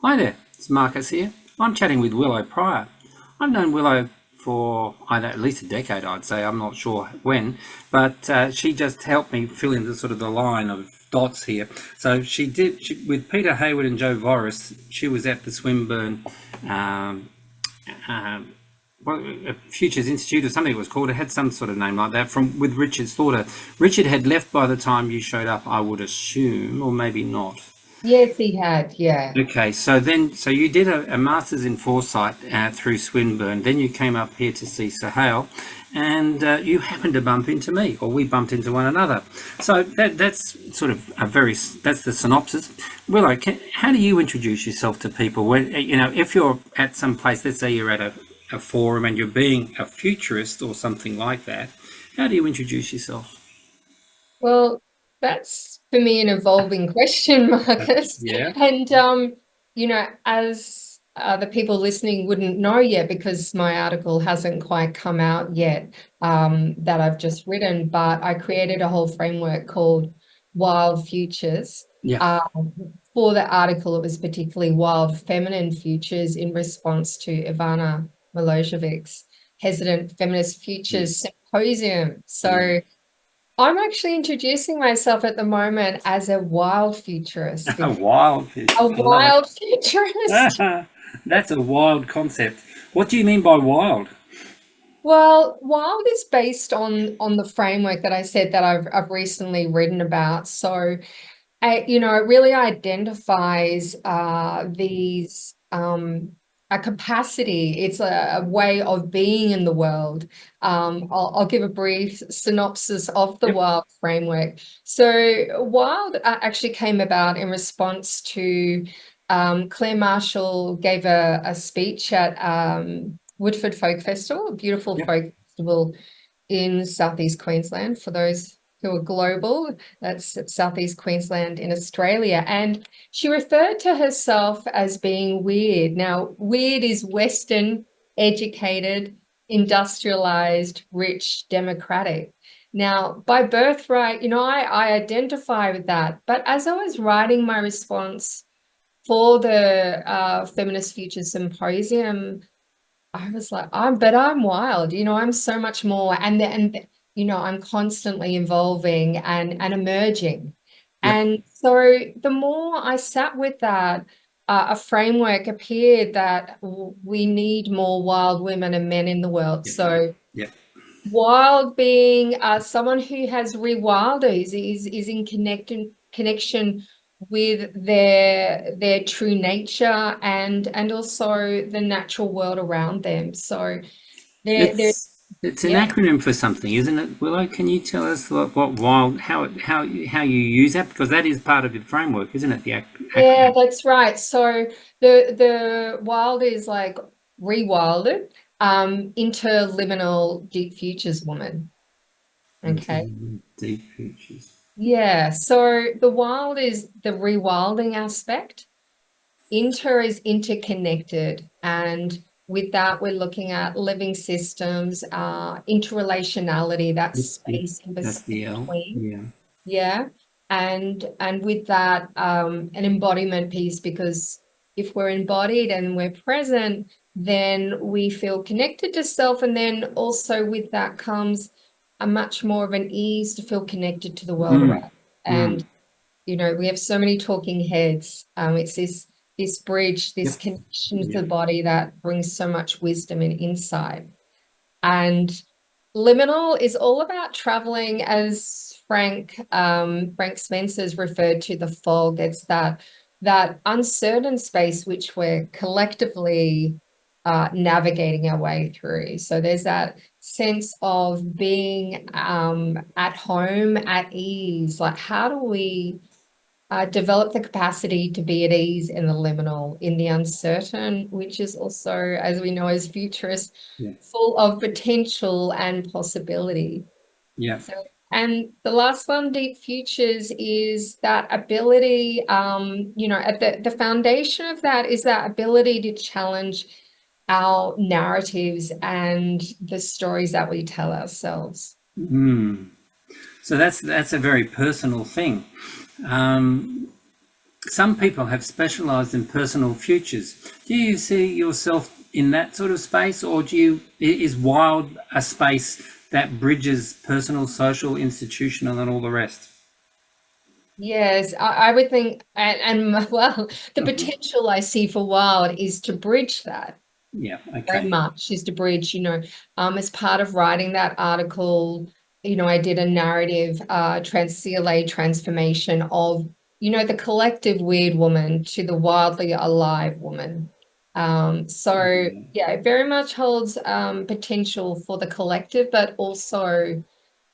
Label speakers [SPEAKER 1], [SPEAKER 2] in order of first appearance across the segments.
[SPEAKER 1] Hi there, it's Marcus here. I'm chatting with Willow Pryor. I've known Willow for at least a decade, I'd say. I'm not sure when, but she just helped me fill in the sort of the line of dots here. So with Peter Hayward and Joe Voris. She was at the Swinburne um, Futures Institute or something it was called. It had some sort of name like that. From with Richard Slaughter. Richard had left by the time you showed up, I would assume, or maybe not.
[SPEAKER 2] Yes, he had. Yeah.
[SPEAKER 1] Okay, so you did a master's in foresight through Swinburne. Then you came up here to see Sahel, and you happened to bump into me, or we bumped into one another. So that's sort of that's the synopsis. Willow, how do you introduce yourself to people? When if you're at some place, let's say you're at a forum and you're being a futurist or something like that, how do you introduce yourself?
[SPEAKER 2] Well, that's for me an evolving question, Marcus.
[SPEAKER 1] Yeah.
[SPEAKER 2] And as the people listening wouldn't know yet because my article hasn't quite come out yet, that I've just written, but I created a whole framework called Wild Futures.
[SPEAKER 1] Yeah.
[SPEAKER 2] For the article, it was particularly Wild Feminine Futures in response to Ivana Milojevic's Hesitant Feminist
[SPEAKER 1] Yeah.
[SPEAKER 2] Futures Symposium.
[SPEAKER 1] Yeah.
[SPEAKER 2] So I'm actually introducing myself at the moment as a wild futurist.
[SPEAKER 1] A wild fish.
[SPEAKER 2] A
[SPEAKER 1] I love
[SPEAKER 2] wild futurist.
[SPEAKER 1] it. That's a wild concept. What do you mean by wild?
[SPEAKER 2] Well, wild is based on the framework that I said that I've recently written about. So, it really identifies these a capacity. It's a way of being in the world. I'll give a brief synopsis of the
[SPEAKER 1] Yep.
[SPEAKER 2] wild framework. So, wild actually came about in response to Claire Marshall gave a speech at Woodford Folk Festival, a beautiful
[SPEAKER 1] Yep.
[SPEAKER 2] folk festival in Southeast Queensland. For those who are global, that's Southeast Queensland in Australia. And she referred to herself as being weird. Now, weird is Western, educated, industrialized, rich, democratic. Now, by birthright, I identify with that. But as I was writing my response for the Feminist Future Symposium, I was like, I'm wild, I'm so much more. I'm constantly evolving and emerging.
[SPEAKER 1] Yep.
[SPEAKER 2] And so the more I sat with that, a framework appeared that we need more wild women and men in the world.
[SPEAKER 1] Yep.
[SPEAKER 2] So
[SPEAKER 1] Yep.
[SPEAKER 2] wild being someone who has rewilded, is in connection with their true nature and also the natural world around them. So they're
[SPEAKER 1] It's an
[SPEAKER 2] yeah.
[SPEAKER 1] acronym for something, isn't it, Willow? Can you tell us what wild how you use that, because that is part of your framework, isn't it? The
[SPEAKER 2] Yeah,
[SPEAKER 1] acronym.
[SPEAKER 2] that's right. So the wild is like rewilded, interliminal deep futures woman. Okay.
[SPEAKER 1] Deep futures.
[SPEAKER 2] Yeah, so the wild is the rewilding aspect. Inter is interconnected, and with that, we're looking at living systems, interrelationality, that's
[SPEAKER 1] Yep.
[SPEAKER 2] space in
[SPEAKER 1] That's the L.
[SPEAKER 2] between.
[SPEAKER 1] Yeah.
[SPEAKER 2] Yeah, and with that, an embodiment piece, because if we're embodied and we're present, then we feel connected to self, and then also with that comes a much more of an ease to feel connected to the world
[SPEAKER 1] Mm.
[SPEAKER 2] around.
[SPEAKER 1] Mm.
[SPEAKER 2] And we have so many talking heads. It's this bridge, this
[SPEAKER 1] Yep.
[SPEAKER 2] connection to
[SPEAKER 1] Yeah.
[SPEAKER 2] the body that brings so much wisdom and insight. And liminal is all about traveling, as Frank Spencer's referred to the fog. It's that uncertain space which we're collectively navigating our way through. So there's that sense of being at home, at ease. Like, how do we develop the capacity to be at ease in the liminal, in the uncertain, which is also, as we know as futurists,
[SPEAKER 1] Yeah.
[SPEAKER 2] full of potential and possibility.
[SPEAKER 1] Yeah.
[SPEAKER 2] So, and the last one, deep futures, is that ability, at the foundation of that is that ability to challenge our narratives and the stories that we tell ourselves.
[SPEAKER 1] Mm. So that's a very personal thing. Um, some people have specialized in personal futures. Do you see yourself in that sort of space, or is wild a space that bridges personal, social, institutional, and all the rest?
[SPEAKER 2] Yes, I would think, and well, the potential I see for Wild is to bridge that.
[SPEAKER 1] Yeah,
[SPEAKER 2] Very
[SPEAKER 1] okay.
[SPEAKER 2] much is to bridge, as part of writing that article, I did a narrative, CLA transformation of, the collective weird woman to the wildly alive woman. So
[SPEAKER 1] Yeah.
[SPEAKER 2] yeah, it very much holds potential for the collective, but also,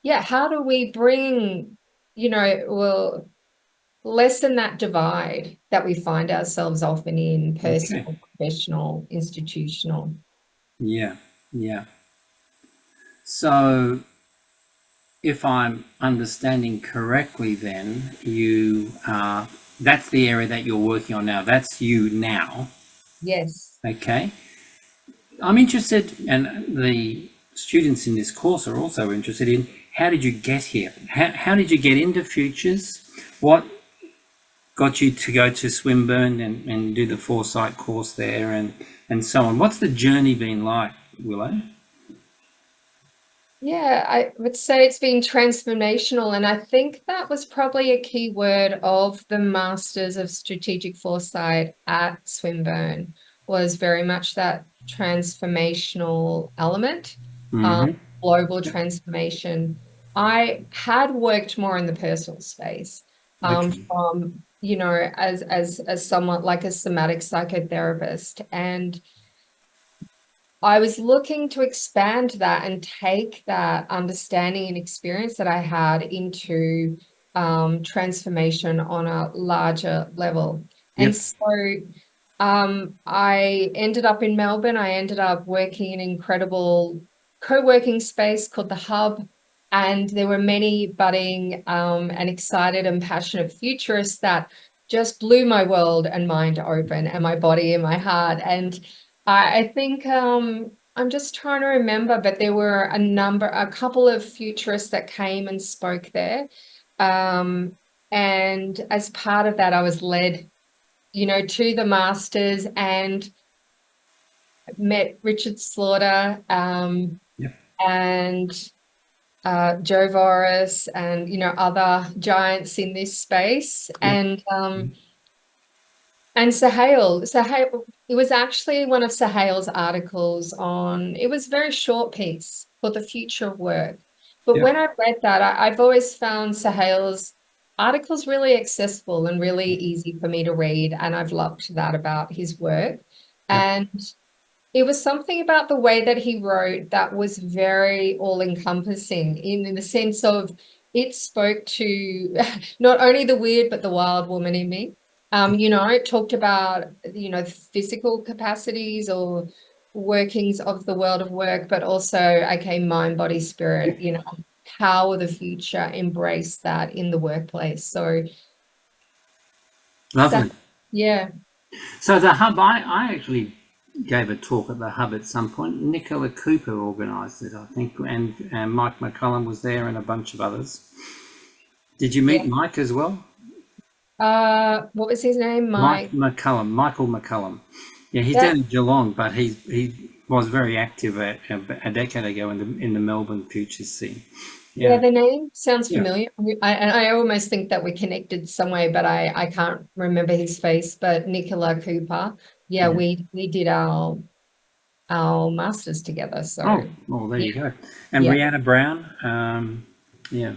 [SPEAKER 2] yeah, how do we bring, well, lessen that divide that we find ourselves often in
[SPEAKER 1] Okay.
[SPEAKER 2] personal, professional, institutional.
[SPEAKER 1] Yeah, yeah. So, if I'm understanding correctly, then that's the area that you're working on now. That's you now.
[SPEAKER 2] Yes.
[SPEAKER 1] Okay. I'm interested, and the students in this course are also interested in how did you get here? How did you get into futures? What got you to go to Swinburne and do the foresight course there and so on? What's the journey been like, Willow?
[SPEAKER 2] Yeah, I would say it's been transformational. And I think that was probably a key word of the Masters of Strategic Foresight at Swinburne, was very much that transformational element, um,
[SPEAKER 1] Mm-hmm.
[SPEAKER 2] global
[SPEAKER 1] Yep.
[SPEAKER 2] transformation. I had worked more in the personal space,
[SPEAKER 1] Okay.
[SPEAKER 2] from, as somewhat like a somatic psychotherapist. And I was looking to expand that and take that understanding and experience that I had into transformation on a larger level. And
[SPEAKER 1] Yep.
[SPEAKER 2] so I ended up in Melbourne. I ended up working in an incredible co-working space called The Hub. And there were many budding and excited and passionate futurists that just blew my world and mind open, and my body and my heart. And I think I'm just trying to remember, but there were a couple of futurists that came and spoke there. Um, and as part of that, I was led, to the masters and met Richard Slaughter,
[SPEAKER 1] Yep.
[SPEAKER 2] and Joe Voris, and, other giants in this space.
[SPEAKER 1] Yep.
[SPEAKER 2] And Sahel, it was actually one of Sahel's articles on, it was a very short piece for the future of work. But
[SPEAKER 1] Yep.
[SPEAKER 2] when I read that, I've always found Sahel's articles really accessible and really easy for me to read. And I've loved that about his work.
[SPEAKER 1] Yep.
[SPEAKER 2] And it was something about the way that he wrote that was very all-encompassing in the sense of it spoke to not only the weird, but the wild woman in me. It talked about, physical capacities or workings of the world of work, but also, okay, mind, body, spirit,
[SPEAKER 1] Yep.
[SPEAKER 2] how will the future embrace that in the workplace? So
[SPEAKER 1] Lovely.
[SPEAKER 2] yeah,
[SPEAKER 1] So the hub, I actually gave a talk at the hub at some point. Nicola Cooper organised it, I think, and Mike McCullum was there and a bunch of others. Did you
[SPEAKER 2] yeah.
[SPEAKER 1] meet Mike as well?
[SPEAKER 2] What was his name?
[SPEAKER 1] Mike
[SPEAKER 2] Mike.
[SPEAKER 1] McCullum, Michael McCullum. Yeah, he's
[SPEAKER 2] Yeah.
[SPEAKER 1] down in Geelong, but he was very active a decade ago in the Melbourne futures scene.
[SPEAKER 2] Yeah,
[SPEAKER 1] Yeah,
[SPEAKER 2] the name sounds
[SPEAKER 1] yeah,
[SPEAKER 2] familiar. I almost think that we connected some way, but I can't remember his face. But Nicola Cooper, yeah,
[SPEAKER 1] yeah.
[SPEAKER 2] we did our masters together.
[SPEAKER 1] Oh,
[SPEAKER 2] So
[SPEAKER 1] well, there
[SPEAKER 2] yeah,
[SPEAKER 1] you go. And
[SPEAKER 2] yeah,
[SPEAKER 1] Rihanna Brown, yeah,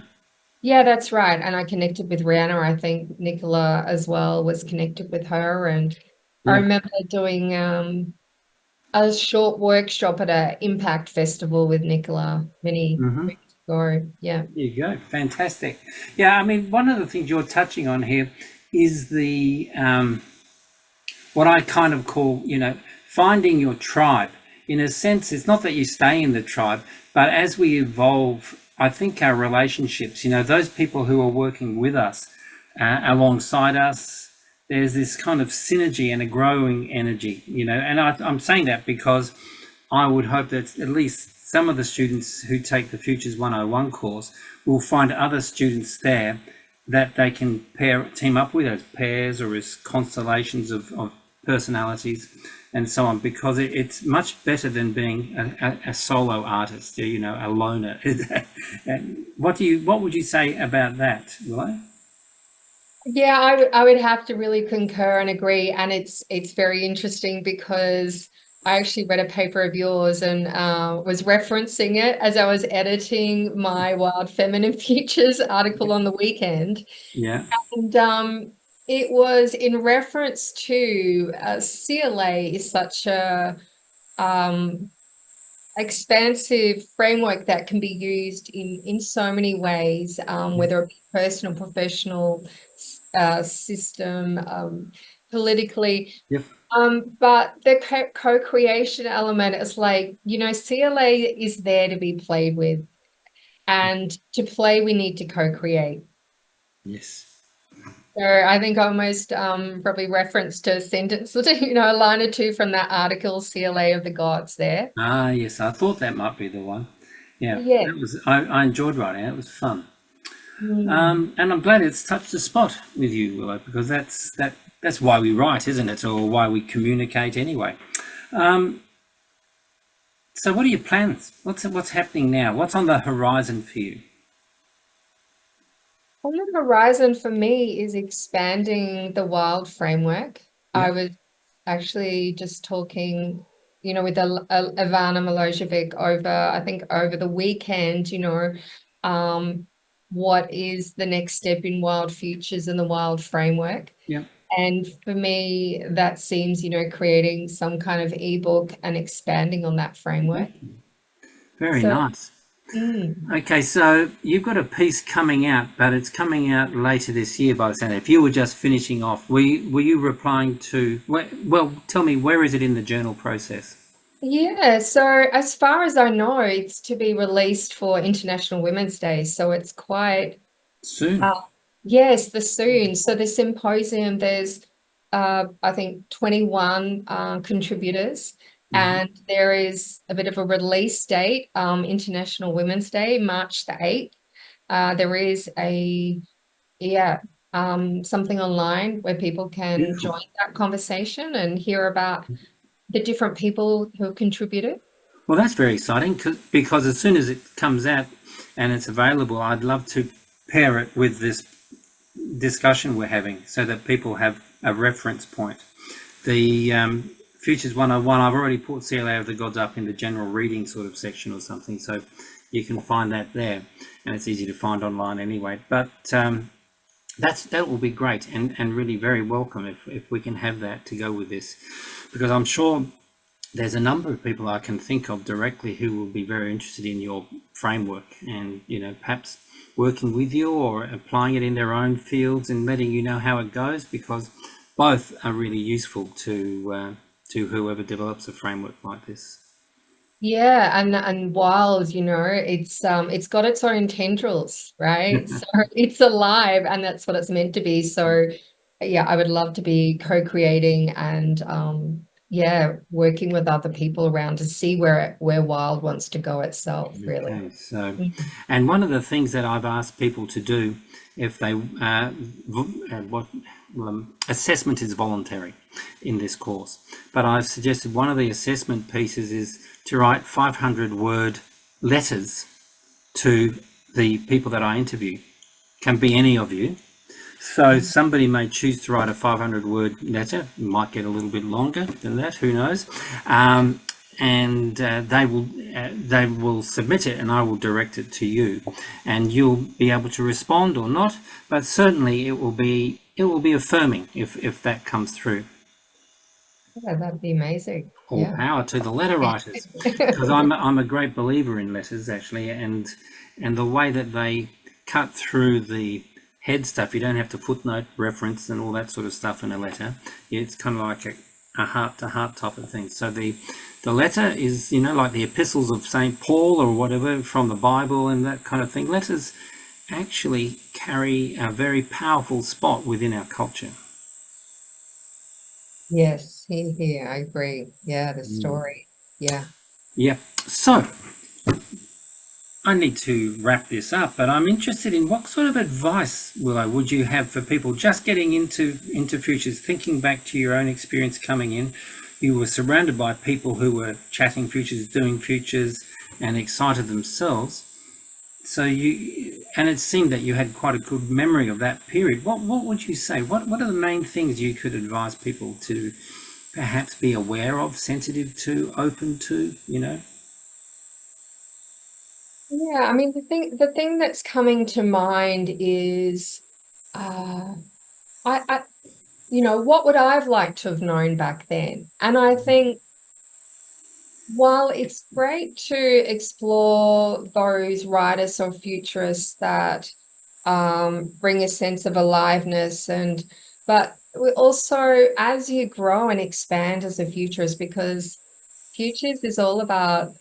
[SPEAKER 2] yeah, that's right. And I connected with Rihanna. I think Nicola as well was connected with her, and I
[SPEAKER 1] yeah.
[SPEAKER 2] remember doing a short workshop at a Impact Festival with Nicola many
[SPEAKER 1] Mm-hmm.
[SPEAKER 2] weeks ago. Yeah,
[SPEAKER 1] There you go. Fantastic. Yeah, I mean, one of the things you're touching on here is the what I kind of call, finding your tribe. In a sense, it's not that you stay in the tribe, but as we evolve, I think our relationships, those people who are working with us, alongside us, there's this kind of synergy and a growing energy, and I'm saying that because I would hope that at least some of the students who take the Futures 101 course will find other students there that they can team up with as pairs or as constellations of personalities and so on, because it's much better than being a solo artist, you know, a loner. And what would you say about that, Willow?
[SPEAKER 2] Yeah, I would have to really concur and agree. And it's very interesting because I actually read a paper of yours and was referencing it as I was editing my Wild Feminine Futures article on the weekend.
[SPEAKER 1] Yeah.
[SPEAKER 2] And it was in reference to CLA is such a um, expansive framework that can be used in so many ways, whether it be personal, professional, system, politically.
[SPEAKER 1] Yep.
[SPEAKER 2] But the co-creation element is like, you know, CLA is there to be played with, and to play, we need to co-create.
[SPEAKER 1] Yes.
[SPEAKER 2] So I think I almost probably referenced a sentence, you know, a line or two from that article, CLA of the Gods there.
[SPEAKER 1] Ah, yes. I thought that might be the one. Yeah,
[SPEAKER 2] Yeah.
[SPEAKER 1] that was. I enjoyed writing it. It was fun.
[SPEAKER 2] Mm.
[SPEAKER 1] And I'm glad it's touched a spot with you, Willow, because that's why we write, isn't it, or why we communicate anyway. So, what are your plans? What's happening now? What's on the horizon for you?
[SPEAKER 2] On the horizon for me is expanding the wild framework.
[SPEAKER 1] Yeah,
[SPEAKER 2] I was actually just talking, you know, with Ivana Milojevic over, I think over the weekend, you know, um, what is the next step in Wild Futures and the Wild Framework.
[SPEAKER 1] yeah,
[SPEAKER 2] And for me, that seems, you know, creating some kind of ebook and expanding on that framework.
[SPEAKER 1] very
[SPEAKER 2] So,
[SPEAKER 1] nice.
[SPEAKER 2] mm.
[SPEAKER 1] Okay, so you've got a piece coming out, but it's coming out later this year by the sound. If you were just finishing off, were you replying to? Well, tell me, where is it in the journal process?
[SPEAKER 2] Yeah, so as far as I know, it's to be released for International Women's Day. So it's quite,
[SPEAKER 1] Soon.
[SPEAKER 2] uh, yes, the soon. So the symposium, there's, I think, 21 contributors,
[SPEAKER 1] Mhm.
[SPEAKER 2] and there is a bit of a release date, International Women's Day, March the 8th. There is yeah, something online where people can
[SPEAKER 1] Beautiful.
[SPEAKER 2] join that conversation and hear about the different people who have contributed.
[SPEAKER 1] Well, that's very exciting because as soon as it comes out and it's available, I'd love to pair it with this discussion we're having so that people have a reference point. The Futures 101, I've already put CLA of the Gods up in the general reading sort of section or something, so you can find that there, and it's easy to find online anyway. But that will be great and really very welcome if we can have that to go with this, because I'm sure there's a number of people I can think of directly who will be very interested in your framework, and you know, perhaps working with you or applying it in their own fields and letting you know how it goes, because both are really useful to whoever develops a framework like this.
[SPEAKER 2] Yeah, and wild, you know, it's got its own tendrils, right? So it's alive, and that's what it's meant to be. So yeah, I would love to be co-creating and yeah, working with other people around to see where wild wants to go itself, really.
[SPEAKER 1] Okay, so,
[SPEAKER 2] Mhm.
[SPEAKER 1] and one of the things that I've asked people to do, if they, what assessment is voluntary in this course, but I've suggested one of the assessment pieces is to write 500-word letters to the people that I interview. Can be any of you. So somebody may choose to write a 500-word letter. It might get a little bit longer than that. Who knows? And they will submit it, and I will direct it to you, and you'll be able to respond or not. But certainly, it will be affirming if that comes through.
[SPEAKER 2] Yeah, that'd be amazing.
[SPEAKER 1] All
[SPEAKER 2] Yeah.
[SPEAKER 1] power to the letter writers, because I'm a great believer in letters actually, and the way that they cut through the head stuff. You don't have to footnote, reference, and all that sort of stuff in a letter. It's kind of like a heart to heart type of thing. So the letter is, you know, like the epistles of Saint Paul or whatever from the Bible and that kind of thing. Letters actually carry a very powerful spot within our culture.
[SPEAKER 2] Yes, here, I agree. Yeah, the story. Yeah.
[SPEAKER 1] Yeah. So I need to wrap this up, but I'm interested in what sort of advice, Willow, would you have for people just getting into futures, thinking back to your own experience coming in. You were surrounded by people who were chatting futures, doing futures, and excited themselves. So and it seemed that you had quite a good memory of that period. What would you say? What are the main things you could advise people to perhaps be aware of, sensitive to, open to, you know?
[SPEAKER 2] Yeah, I mean the thing that's coming to mind is uh I what would I've liked to have known back then? And I think while it's great to explore those writers or futurists that bring a sense of aliveness, but we also, as you grow and expand as a futurist, because futures is all about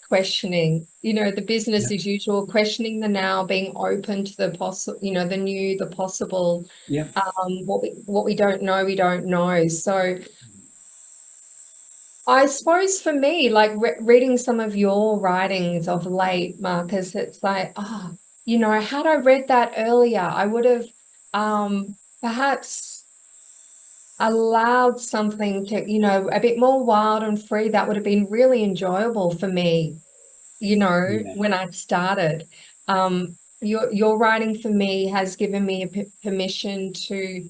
[SPEAKER 2] questioning, the business
[SPEAKER 1] Yeah.
[SPEAKER 2] as usual, questioning the now, being open to the possible, the new, the possible,
[SPEAKER 1] Yeah.
[SPEAKER 2] what we don't know, we don't know. So I suppose for me, like reading some of your writings of late, Marcus, it's like, had I read that earlier, I would have perhaps allowed something to, a bit more wild and free that would have been really enjoyable for me,
[SPEAKER 1] Yeah.
[SPEAKER 2] when I started. Your writing for me has given me a permission to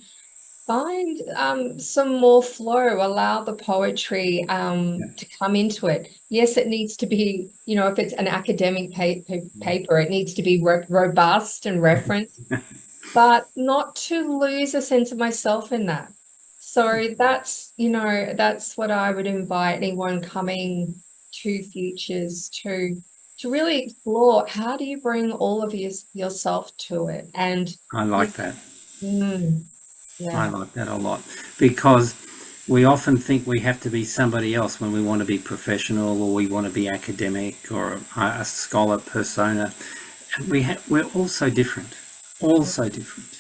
[SPEAKER 2] find some more flow, allow the poetry
[SPEAKER 1] Yeah.
[SPEAKER 2] to come into it. Yes, it needs to be, if it's an academic paper, it needs to be robust and referenced, but not to lose a sense of myself in that. So that's what I would invite anyone coming to futures to really explore. How do you bring all of yourself to it? And
[SPEAKER 1] I
[SPEAKER 2] you,
[SPEAKER 1] like that.
[SPEAKER 2] mm,
[SPEAKER 1] I
[SPEAKER 2] yeah.
[SPEAKER 1] like that a lot because we often think we have to be somebody else when we want to be professional or we want to be academic or a scholar persona. And we're all so different, all so different.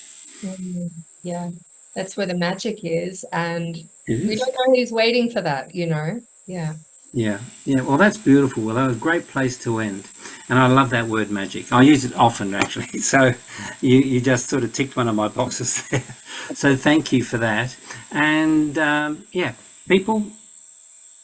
[SPEAKER 2] Yeah, that's where the magic is, and
[SPEAKER 1] It
[SPEAKER 2] we
[SPEAKER 1] is.
[SPEAKER 2] don't know who's waiting for that. Yeah.
[SPEAKER 1] Yeah, yeah. Well, that's beautiful. Well, that was a great place to end. And I love that word magic. I use it often, actually. So you just sort of ticked one of my boxes there. So thank you for that. And yeah, people,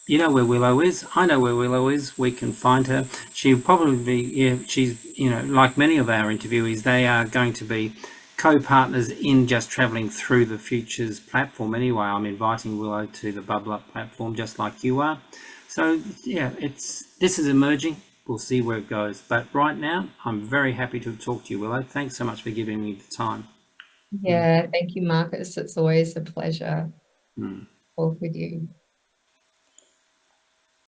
[SPEAKER 1] you know where Willow is. I know where Willow is. We can find her. She'll probably be, yeah, she's, like many of our interviewees, they are going to be co-partners in just traveling through the Futures platform anyway. I'm inviting Willow to the Bubble Up platform just like you are. So yeah, this is emerging. We'll see where it goes. But right now, I'm very happy to talk to you, Willow. Thanks so much for giving me the time.
[SPEAKER 2] Yeah, thank you, Marcus. It's always a pleasure
[SPEAKER 1] Mm.
[SPEAKER 2] to talk with you.